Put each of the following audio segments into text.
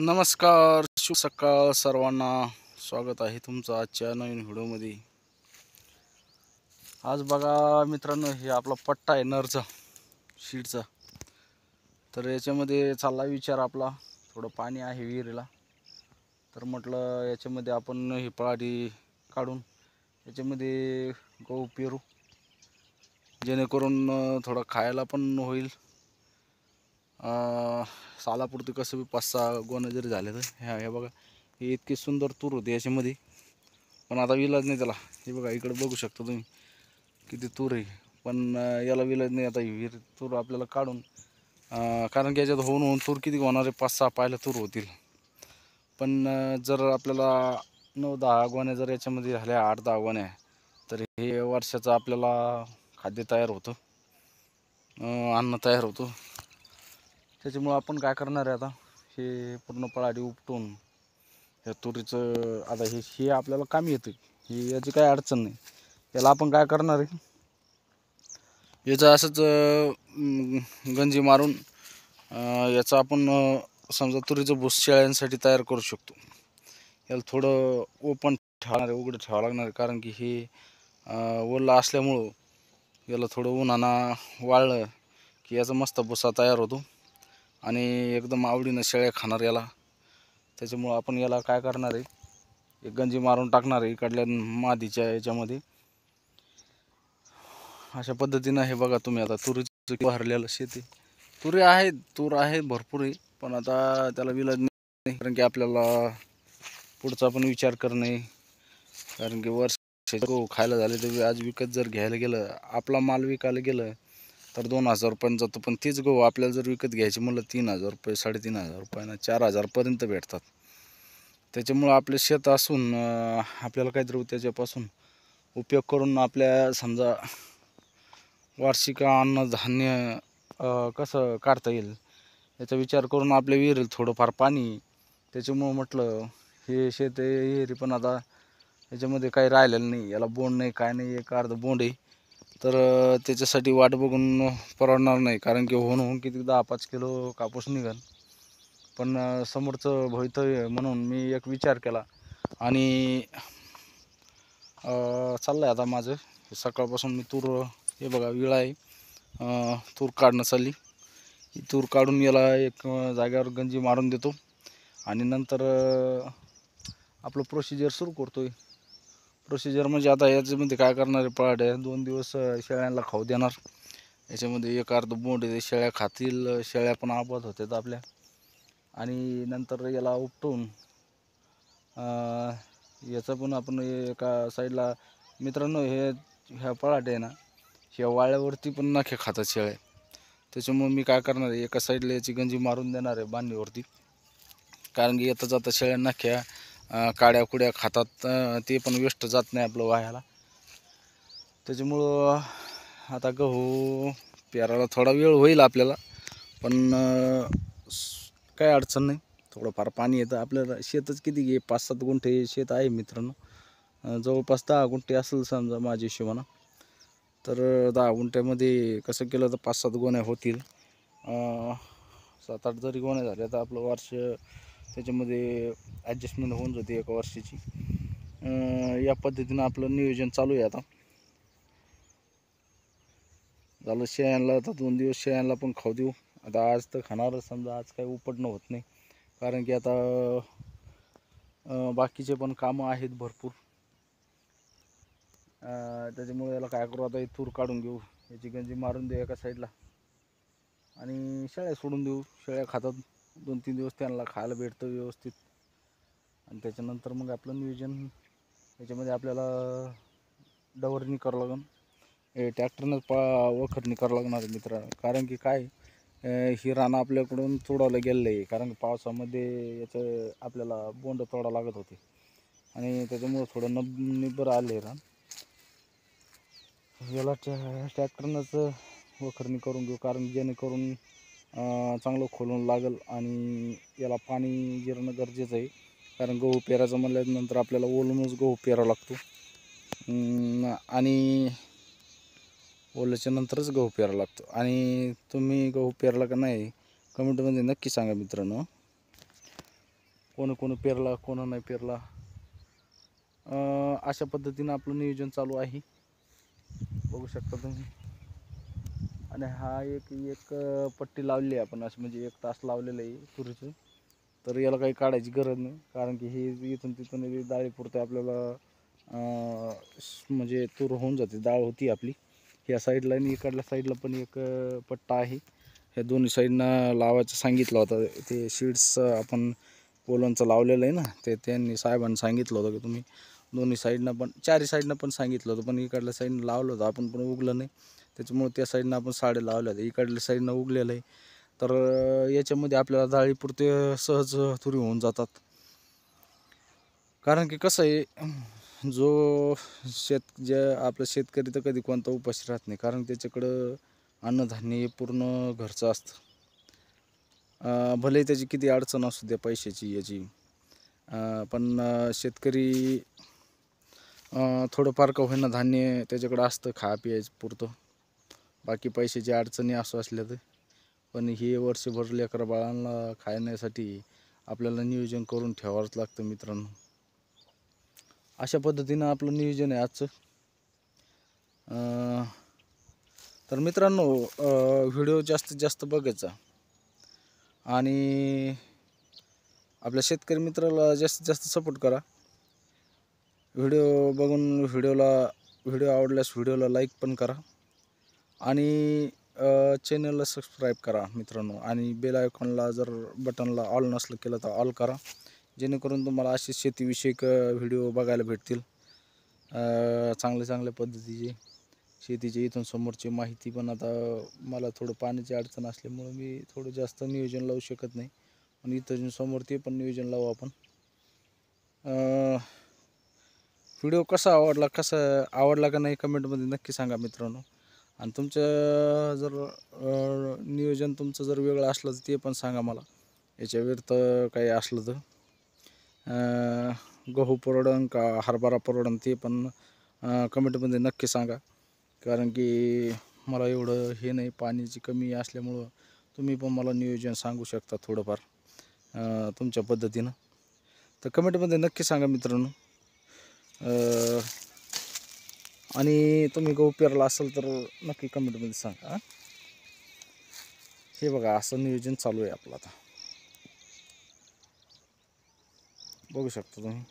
नमस्कार, शुभ सकाळ सर्वांना. स्वागत आहे तुमचं आजच्या नवीन व्हिडिओमध्ये. आज बघा मित्रांनो, हे आपला पट्टा आहे नरचा शीटचा. तर याच्यामध्ये चालला विचार आपला, थोडं पाणी आहे विहिरीला. तर म्हटलं याच्यामध्ये आपण ही पळाटी काढून याच्यामध्ये गहू पेरू, जेणेकरून थोडं खायला पण होईल. सालापुरती कसं बी 5-6 गोणं जरी झाले तर हे बघा, हे इतकी सुंदर तूर होते याच्यामध्ये. पण आता विलाज नाही त्याला. हे बघा इकडे बघू शकता तुम्ही किती तूर आहे. पण याला विलाज नाही आता. विहीर तूर आपल्याला काढून, कारण की याच्यात होऊन तूर किती होणार आहे, 5-6 पायला तूर होतील. पण जर आपल्याला 9-10 गोण्या जर याच्यामध्ये झाल्या, 8-10 गोण्या, तर हे वर्षाचं आपल्याला खाद्य तयार होतं, अन्न तयार होतं. त्याच्यामुळं आपण काय करणार आहे आता, हे पूर्ण पळाटी उपटून ह्या तुरीचं आता हे आपल्याला कामी येतं. ही याची काही अडचण नाही. याला आपण काय करणार आहे, याचं असंच गंजी मारून याचं आपण समजा तुरीचं भूस शेळ्यांसाठी तयार करू शकतो. याला थोडं ओपन ठेवणार आहे, उघडं ठेवावं लागणार आहे. कारण की हे ओलं असल्यामुळं याला थोडं उन्हानं वाळलं की याचा मस्त भुसा तयार होतो आणि एकदम आवडीनं शेळ्या खाणार याला. त्याच्यामुळं आपण याला काय करणार आहे, एक गंजी मारून टाकणार आहे इकडल्या मादीच्या याच्यामध्ये. अशा पद्धतीनं हे बघा तुम्ही, आता तुरीचं भरलेलं शेती तूर आहे भरपूर आहे. पण आता त्याला विलाज नाही, कारण की आपल्याला पुढचा पण विचार करणे. कारण की वर्ष खायला झाले तर आज विकत जर घ्यायला गेलं, आपला माल विकायला गेलं तर 2,000 रुपयांनी जातो. पण तीच गहू आपल्याला जर विकत घ्यायची म्हणलं 3,000 रुपये, 3,500 रुपयांना, 4,000 पर्यंत भेटतात. त्याच्यामुळं आपले शेत असून आपल्याला काहीतरी त्याच्यापासून उपयोग करून आपल्या समजा वार्षिक अन्नधान्य कसं काढता येईल याचा विचार करून आपल्या विहिरीला थोडंफार पाणी. त्याच्यामुळं म्हटलं हे शेत आहे विहिरी, पण आता याच्यामध्ये काही राहिलेलं नाही. याला बोंड नाही, काय नाही, एक अर्ध बोंड आहे. तर त्याच्यासाठी वाट बघून परवडणार नाही. कारण की होऊन किती 10-5 किलो कापूस निघाल. पण समोरचं भवितव्य म्हणून मी एक विचार केला आणि चाललं आहे आता माझं. सकाळपासून मी तूर, हे बघा विळा आहे, तूर काढणं चालली. ही तूर काढून याला एक जागेवर गंजी मारून देतो आणि नंतर आपलं प्रोसिजर सुरू करतो आहे. प्रोसिजर म्हणजे आता याच्यामध्ये काय करणार आहे, पळाट्या 2 दिवस शेळ्यांना खाऊ देणार. याच्यामध्ये एक अर्ध बोंड आहे, शेळ्या खातील, शेळ्या पण आबाद होतात आपल्या. आणि नंतर याला उपटून याचं पण आपण एका साईडला, मित्रांनो ह्या पळाट्या आहे ना, ह्या वाळ्यावरती पण नाखे खातात शेळ्या. त्याच्यामुळे मी काय करणार आहे, एका साईडला याची गंजी मारून देणार आहे बांधणीवरती. कारण की येता जाता शेळ्या नाख्या काड्या कुड्या खातात, ते पण वेस्ट जात नाही आपलं वाह्याला. त्याच्यामुळं आता गहू पेरायला थोडा वेळ होईल आपल्याला, पण काही अडचण नाही. थोडंफार पाणी येतं आपल्याला. शेतच किती घे, 5-7 गुंठे शेत आहे मित्रांनो. जवळपास 10 गुंठे असेल समजा माझ्या हिशोबानं. तर 10 गुंठ्यामध्ये कसं केलं तर 5-7 गोण्या होतील. 7-8 जरी गोण्या झाल्या तर आपलं वर्ष त्याच्यामध्ये ॲडजस्टमेंट होऊन जाते एका वर्षाची. या पद्धतीनं आपलं नियोजन चालू आहे आता. झालं शेळ्यांना, आता 2 दिवस शेळ्यांना पण खाऊ देऊ. आता आज तर खाणारच समजा, आज काही उपटणं होत नाही. कारण की आता बाकीचे पण कामं आहेत भरपूर. त्याच्यामुळे याला काय करू, आता ही तूर काढून घेऊ, याची गंजी मारून देऊ एका साईडला आणि शेळ्या सोडून देऊ. शेळ्या खातात 2-3 दिवस, त्यांना खायला भेटतं व्यवस्थित. आणि त्याच्यानंतर मग आपलं नियोजन याच्यामध्ये आपल्याला डवरणी करावं लागेल. ट्रॅक्टरनंच वखरणी करावं लागणार आहे मित्र. कारण की काय, ही रानं आपल्याकडून तोडावलं गेलेलं आहे. कारण पावसामध्ये याचं आपल्याला बोंड तोडावं लागत होते आणि त्याच्यामुळं थोडं निब्बर आले रान. याला ट्रॅक्टरनंच वखरणी करून घेऊ, कारण जेणेकरून चांगलं खोलून लागेल आणि याला पाणी जिरणं गरजेचं आहे. कारण गहू पेरायचं म्हणल्यानंतर आपल्याला ओलूनच गहू पेरावा लागतो आणि ओल्याच्या नंतरच गहू पेरावा लागतो. आणि तुम्ही गहू पेरला का नाही, कमेंटमध्ये नक्की सांगा मित्रांनो. कोण पेरला कोण नाही पेरला. अशा पद्धतीनं आपलं नियोजन चालू आहे, बघू शकता तुम्ही. आणि हा एक पट्टी लावली आहे आपण, असं म्हणजे 1 तास लावलेलं आहे तुरीचं. तर याला काही काढायची गरज नाही, कारण की हे इथून तिथून डाळीपुरतं आपल्याला म्हणजे तूर होऊन जाते, डाळ होती आपली. ह्या साईडला आणि इकडल्या साईडला पण एक पट्टा आहे. ह्या दोन्ही साईडनं लावायचं सांगितलं होतं. ते सीड्स आपण पोलनचं लावलेलं आहे ना, ते त्यांनी साहेबांनी सांगितलं होतं की तुम्ही दोन्ही साईडनं पण, चारी साईडनं पण सांगितलं होतं, पण इकडल्या साईडनं लावलं होतं आपण, पण उगलं नाही. त्याच्यामुळे त्या साईडनं आपण साडे लावल्या होत्या. इकडल्या साईडनं उगलेलं आहे. तर याच्यामध्ये आपल्याला डाळीपुरते सहज तुरी होऊन जातात. कारण की कसं आहे, जो आपला शेतकरी तर कधी कोणता उपाशी राहत नाही, कारण त्याच्याकडं अन्नधान्य हे पूर्ण घरचं असतं. भले त्याची किती अडचण असू द्या पैशाची याची, पण शेतकरी थोडंफार का होईना धान्य त्याच्याकडं असतं खा प्यायचं पुरतं. बाकी पैशाची अडचणी असल्या तर, पण हे वर्षभर लेकरा बाळांना खाण्यासाठी आपल्याला नियोजन करून ठेवावंच लागतं मित्रांनो. अशा पद्धतीनं आपलं नियोजन आहे आजचं. तर मित्रांनो, व्हिडिओ जास्तीत जास्त बघायचा आणि आपल्या शेतकरी मित्राला जास्तीत जास्त सपोर्ट करा. व्हिडिओ बघून व्हिडिओ आवडल्यास व्हिडिओला लाईक पण करा आणि चॅनलला सबस्क्राईब करा मित्रांनो. आणि बेल आयकॉनला जर बटनला ऑल नसलं केलं तर ऑल करा, जेणेकरून तुम्हाला असे शेतीविषयक व्हिडिओ बघायला भेटतील. चांगल्या पद्धतीचे शेतीचे इथून समोरची माहिती. पण आता मला थोडं पाण्याची अडचण असल्यामुळं मी थोडं जास्त नियोजन लावू शकत नाही, पण इथं समोर ते पण नियोजन लावू आपण. व्हिडिओ कसा आवडला का नाही कमेंटमध्ये नक्की सांगा मित्रांनो. आणि तुमचं जर नियोजन तुमचं जर वेगळं असलं तर ते पण सांगा मला. याच्या व्यतिरिक्त काही असलं तर गहू परवडन का हरभरा परवडन ते पण कमेंटमध्ये नक्की सांगा. कारण की मला एवढं हे नाही, पाण्याची कमी असल्यामुळं तुम्ही पण मला नियोजन सांगू शकता थोडंफार तुमच्या पद्धतीनं. तर कमेंटमध्ये नक्की सांगा मित्रांनो. आणि तुम्ही गहू पेरला असेल तर नक्की कमेंटमध्ये सांगा. हे बघा असं नियोजन चालू आहे आपलं आता, बघू शकता तुम्ही.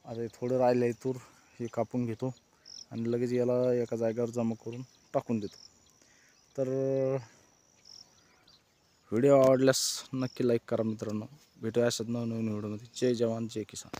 आता थोडं राहिलं आहे तूर, हे कापून घेतो आणि लगेच याला एका जागेवर जमा करून टाकून देतो. तर व्हिडिओ आवडल्यास नक्की लाईक करा मित्रांनो. भेटूया अशाच नवनवीन व्हिडिओमध्ये. जय जवान जय किसान.